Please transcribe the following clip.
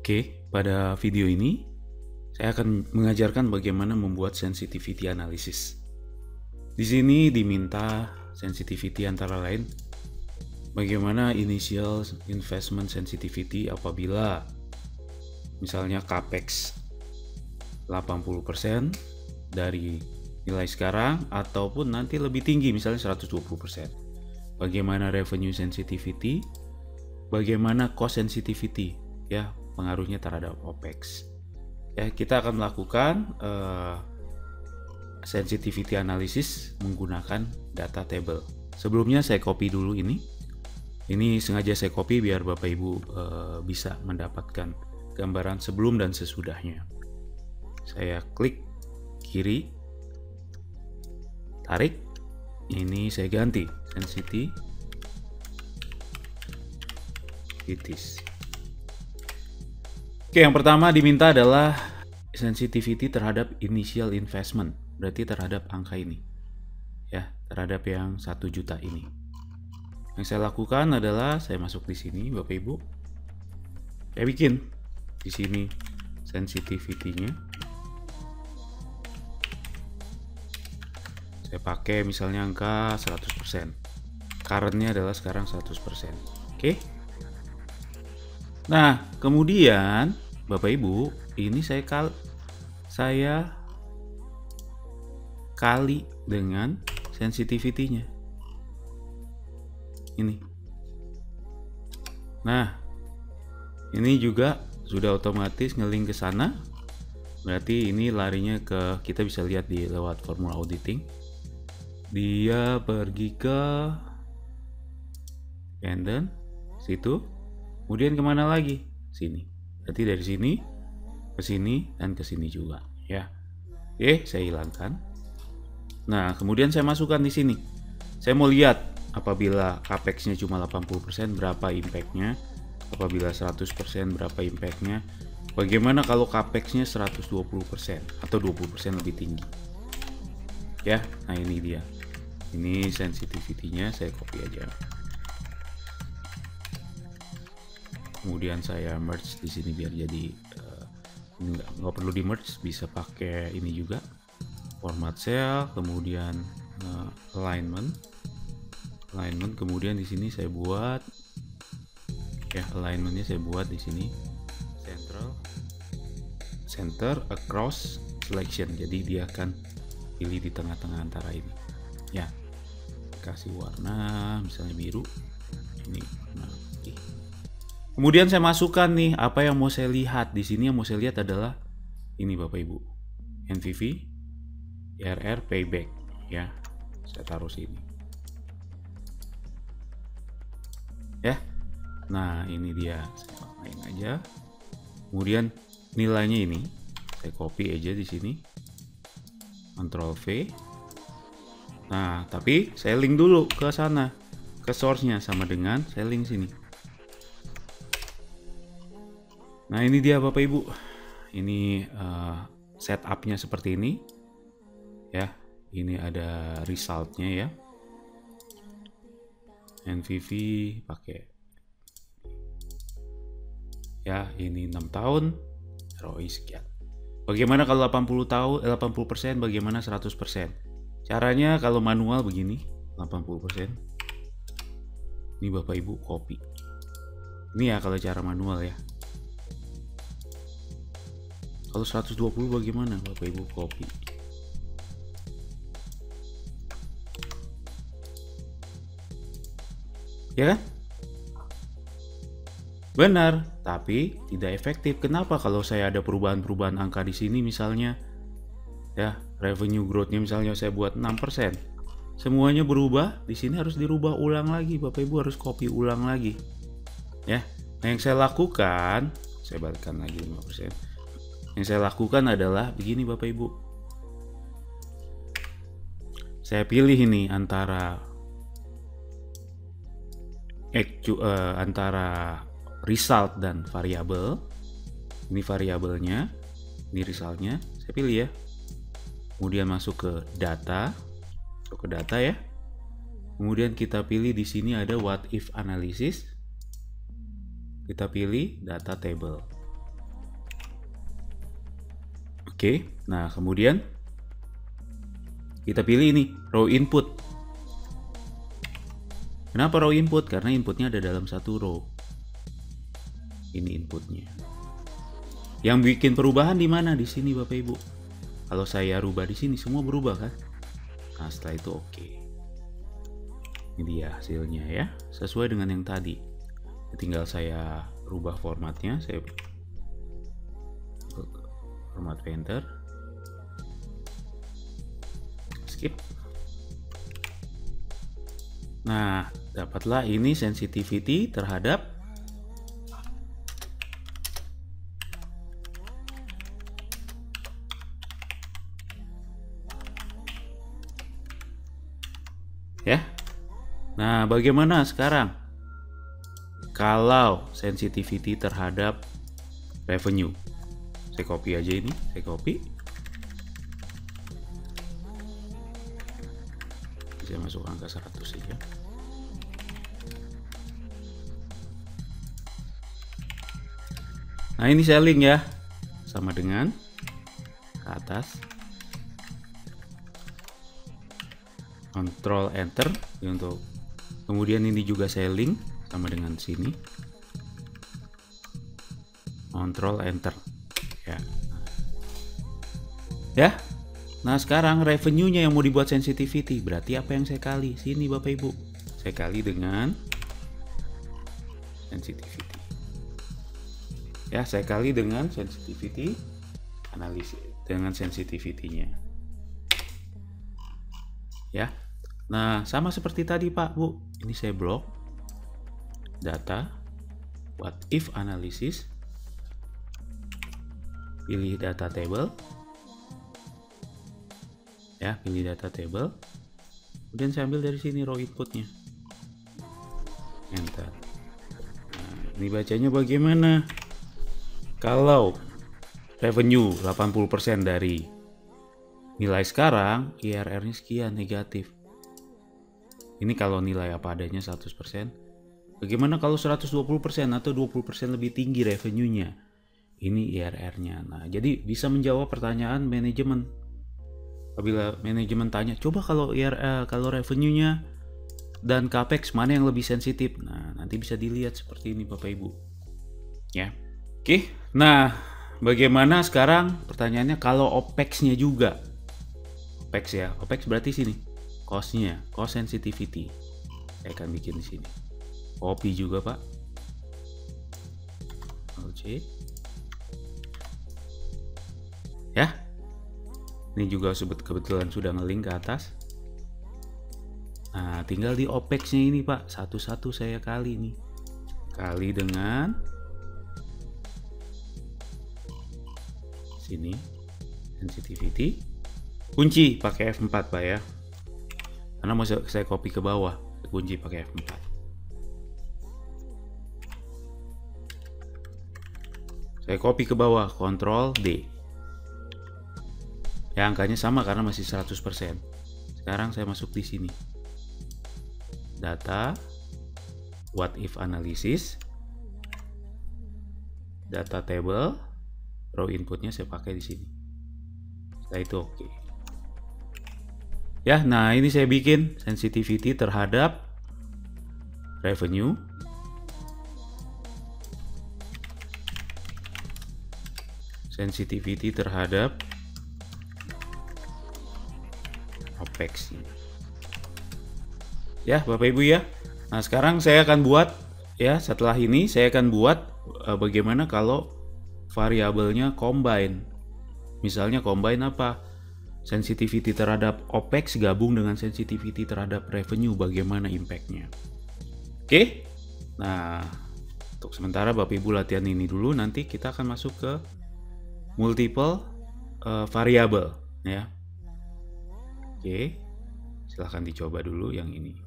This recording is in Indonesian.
Oke, pada video ini saya akan mengajarkan bagaimana membuat sensitivity analysis. Di sini diminta sensitivity antara lain bagaimana initial investment sensitivity apabila misalnya capex 80% dari nilai sekarang ataupun nanti lebih tinggi misalnya 120%. Bagaimana revenue sensitivity, bagaimana cost sensitivity ya, pengaruhnya terhadap OPEX. Ya, kita akan melakukan sensitivity analysis menggunakan data table. Sebelumnya saya copy dulu ini. Ini sengaja saya copy biar Bapak Ibu bisa mendapatkan gambaran sebelum dan sesudahnya. Saya klik kiri, tarik, ini saya ganti sensitivities. Oke, yang pertama diminta adalah sensitivity terhadap initial investment, berarti terhadap angka ini, ya, terhadap yang 1 juta ini. Yang saya lakukan adalah saya masuk di sini, Bapak Ibu, saya bikin di sini sensitivity-nya. Saya pakai misalnya angka 100%. Current-nya adalah sekarang 100%. Oke. Nah, kemudian Bapak Ibu, ini saya kali dengan sensitivity-nya. Ini. Nah, ini juga sudah otomatis ngelink ke sana. Berarti ini larinya ke, kita bisa lihat di lewat formula auditing. Dia pergi ke independent situ. Kemudian kemana lagi? Sini. Berarti dari sini ke sini dan ke sini juga, ya. Oke, saya hilangkan. Nah, kemudian saya masukkan di sini. Saya mau lihat apabila capex-nya cuma 80% berapa impact-nya, apabila 100% berapa impact-nya. Bagaimana kalau capex-nya 120% atau 20% lebih tinggi? Ya, nah ini dia. Ini sensitivity-nya, saya copy aja. Kemudian saya merge di sini biar jadi nggak perlu di merge, bisa pakai ini juga, format cell, kemudian alignment, kemudian di sini saya buat ya alignmentnya, saya buat di sini center across selection, jadi dia akan pilih di tengah-tengah antara ini, ya. Kasih warna misalnya biru, ini warna putih. Kemudian saya masukkan nih apa yang mau saya lihat. Di sini yang mau saya lihat adalah ini Bapak Ibu. NPV, IRR, payback, ya. Saya taruh sini. Ya. Nah, ini dia. Saya main aja. Kemudian nilainya ini saya copy aja di sini. Ctrl V. Nah, tapi saya link dulu ke sana, ke source-nya, sama dengan saya link sini. Nah, ini dia Bapak Ibu. Ini setup-nya seperti ini. Ya, ini ada result-nya ya. NPV pakai. Ya, ini 6 tahun, ROI sekian. Bagaimana kalau 80%, bagaimana 100%? Caranya kalau manual begini, 80%. Ini Bapak Ibu copy. Ini ya kalau cara manual ya. Kalau 120 bagaimana Bapak Ibu copy. Ya kan? Benar, tapi tidak efektif. Kenapa? Kalau saya ada perubahan-perubahan angka di sini misalnya, ya, revenue growth-nya misalnya saya buat 6%. Semuanya berubah, di sini harus dirubah ulang lagi. Bapak Ibu harus copy ulang lagi. Ya. Nah, yang saya lakukan, saya balikkan lagi 5%. Yang saya lakukan adalah begini Bapak Ibu. Saya pilih ini antara result dan variabel. Ini variabelnya, ini resultnya. Saya pilih ya. Kemudian masuk ke data, ya. Kemudian kita pilih di sini ada what if analysis. Kita pilih data table. Oke, nah kemudian kita pilih ini row input. Kenapa row input? Karena inputnya ada dalam satu row. Ini inputnya. Yang bikin perubahan di mana? Di sini Bapak Ibu. Kalau saya rubah di sini semua berubah kan? Nah setelah itu oke. Ini dia hasilnya ya, sesuai dengan yang tadi. Tinggal saya rubah formatnya, saya format painter, skip. Nah, dapatlah ini sensitivity terhadap ya. Nah, bagaimana sekarang kalau sensitivity terhadap revenue? Saya copy aja ini, saya copy. Saya masuk angka 100 saja. Nah, ini saya link ya. Sama dengan ke atas. Control Enter untuk kemudian ini juga saya link sama dengan sini. Control Enter ya. Ya. Nah, sekarang revenue-nya yang mau dibuat sensitivity, berarti apa yang saya kali? Sini Bapak Ibu. Saya kali dengan sensitivity. Ya, saya kali dengan sensitivity analisis dengan sensitivity-nya. Ya. Nah, sama seperti tadi Pak, Bu. Ini saya blok data what if analysis. Pilih data table. Ya, pilih data table. Kemudian saya ambil dari sini row inputnya. Enter. Nah, ini bacanya bagaimana? Kalau revenue 80% dari nilai sekarang, IRR-nya sekian negatif. Ini kalau nilai apa adanya 100%. Bagaimana kalau 120% atau 20% lebih tinggi revenue-nya? Ini IRR-nya. Nah, jadi bisa menjawab pertanyaan manajemen. Apabila manajemen tanya, coba kalau kalau revenue-nya dan capex mana yang lebih sensitif? Nah, nanti bisa dilihat seperti ini Bapak Ibu. Ya. Oke. Nah, bagaimana sekarang pertanyaannya kalau OPEX-nya juga? OPEX ya. OPEX berarti sini. Cost-nya, cost sensitivity. Saya akan bikin di sini. Copy juga, Pak. Oke. Ya. Ini juga kebetulan sudah nge-link ke atas. Nah, tinggal di OPEX-nya ini, Pak. Satu-satu saya kali nih. Kali dengan sini sensitivity. Kunci pakai F4, Pak ya. Karena mau saya copy ke bawah, kunci pakai F4. Saya copy ke bawah, Ctrl D. Ya, angkanya sama karena masih 100%. Sekarang saya masuk di sini. Data, what if analysis, data table, row inputnya saya pakai di sini. Setelah itu oke. Ya, nah ini saya bikin sensitivity terhadap revenue. Sensitivity terhadap OPEX. Ya, Bapak Ibu ya. Nah, sekarang saya akan buat ya, setelah ini saya akan buat bagaimana kalau variabelnya combine. Misalnya combine apa? Sensitivity terhadap OPEX gabung dengan sensitivity terhadap revenue, bagaimana impact-nya. Oke. Nah, untuk sementara Bapak Ibu latihan ini dulu, nanti kita akan masuk ke multiple variable ya. Oke. Silahkan dicoba dulu yang ini.